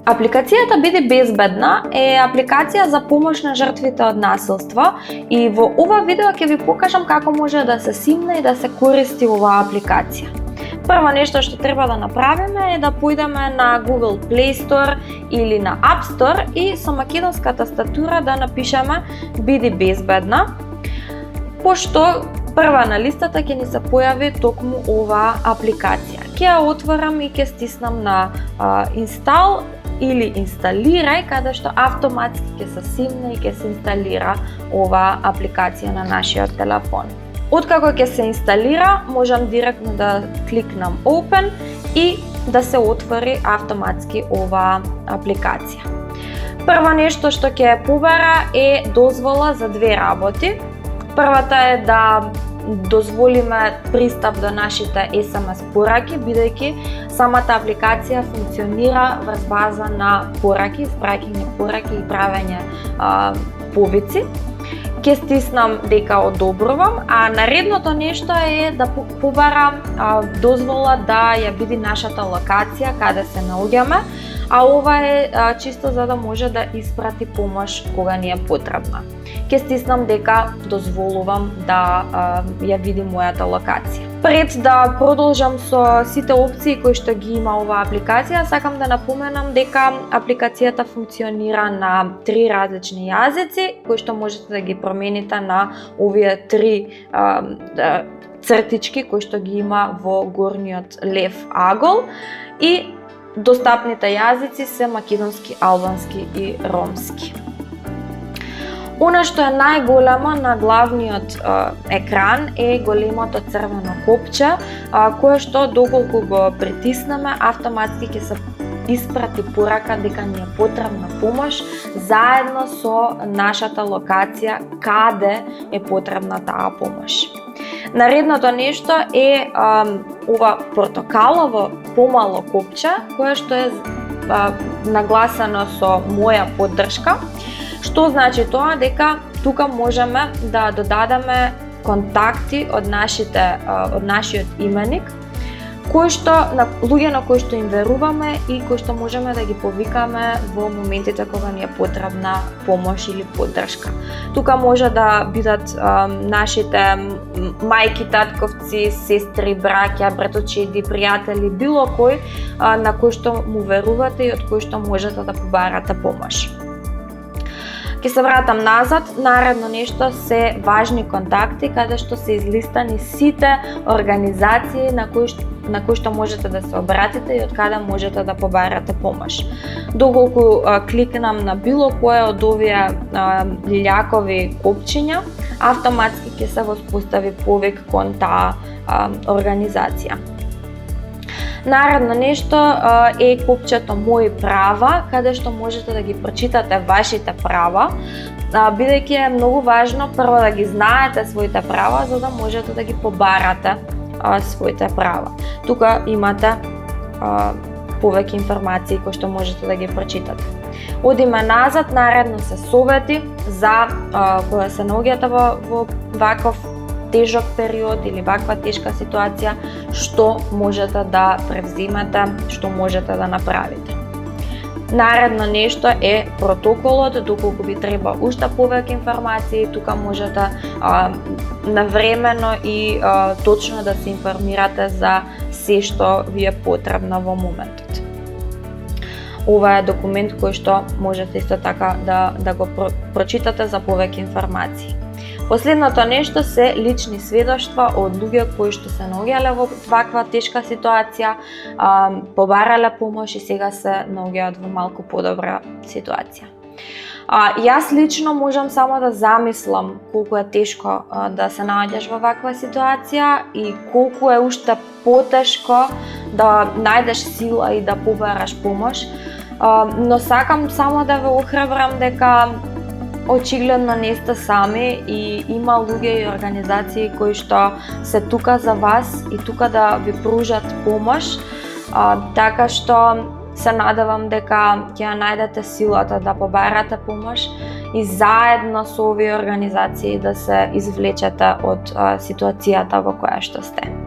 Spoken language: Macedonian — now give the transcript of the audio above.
Апликацијата Биди безбедна е апликација за помош на жртвите од насилство и во ова видео ќе ви покажам како може да се симне и да се користи оваа апликација. Прво нешто што треба да направиме е да појдеме на Google Play Store или на App Store и со македонска тастатура да напишеме Биди безбедна, пошто прва на листата ќе ни се појави токму оваа апликација. Ќе ја отворам и ќе стиснам на Install или инсталирај, каде што автоматски ќе се симне и ќе се инсталира оваа апликација на нашиот телефон. Откако ќе се инсталира, можам директно да кликнам Open и да се отвори автоматски оваа апликација. Прво нешто што ќе побара е дозвола за две работи. Првата е да дозволиме пристап до нашите SMS пораки, бидејќи самата апликација функционира врз база на пораки, испраќање пораки и правење повици. Ќе стиснам дека одобрувам, а наредното нешто е да побарам дозвола да ја види нашата локација каде се наоѓаме, а ова е чисто за да може да испрати помош кога ни е потребна. Ќе стиснам дека дозволувам да ја види мојата локација. Пред да продолжам со сите опции кои што ги има оваа апликација, сакам да напоменам дека апликацијата функционира на 3 различни јазици, кои што можете да ги промените на овие 3 цртички кои што ги има во горниот лев агол, и достапните јазици се македонски, албански и ромски. Она што е најголемо на главниот екран е големото црвено копче, кое што доколку го притиснеме, автоматски ќе се испрати порака дека ни е потребна помош заедно со нашата локација каде е потребна таа помош. Наредното нешто е ова портокалово помало копче, кое што е нагласено со моја поддршка. Што значи тоа? Дека тука можеме да додадеме контакти од нашиот именик, кои што на луѓе на кои што им веруваме и кои што можеме да ги повикаме во моментите кога ни е потребна помош или поддршка. Тука може да бидат нашите мајки, татковци, сестри, браќа, братовчеди, пријатели, било кој на кој што му верувате и од кој што можете да побарате помош. Ќе се вратам назад. Наредно нешто се важни контакти, каде што се излистани сите организации на кои што можете да се обратите и од каде можете да побарате помош. Доколку кликнам на било кое од овие лилјакови копчиња, автоматски ќе се воспостави повик кон таа организација. Наредно нешто е копчето Мои права, каде што можете да ги прочитате вашите права, бидејќи е многу важно прво да ги знаете своите права, за да можете да ги побарате своите права. Тука имате повеќе информации кои што можете да ги прочитате. Одиме назад, наредно се совети за кога се наоѓате во ваков тежок период или ваква тешка ситуација, што можете да превземете, што можете да направите. Наредно нешто е протоколот, доколку ви треба уште повеќе информации, тука можете навремено и точно да се информирате за се што ви е потребно во моментот. Ова е документ кој што можете исто така да го прочитате за повеќе информации. Последното нешто се лични сведоштва од луѓе кои што се наоѓале во ваква тешка ситуација, побарале помош и сега се наоѓаат во малку подобра ситуација. Јас лично можам само да замислам колку е тешко да се наоѓаш во ваква ситуација и колку е уште потешко да најдеш сила и да побараш помош, но сакам само да ве охрабрам дека очигледно не сте сами и има луѓе и организации кои што се тука за вас и тука да ви пружат помош, така што се надевам дека ќе најдете силата да побарате помош и заедно со овие организации да се извлечете од ситуацијата во која што сте.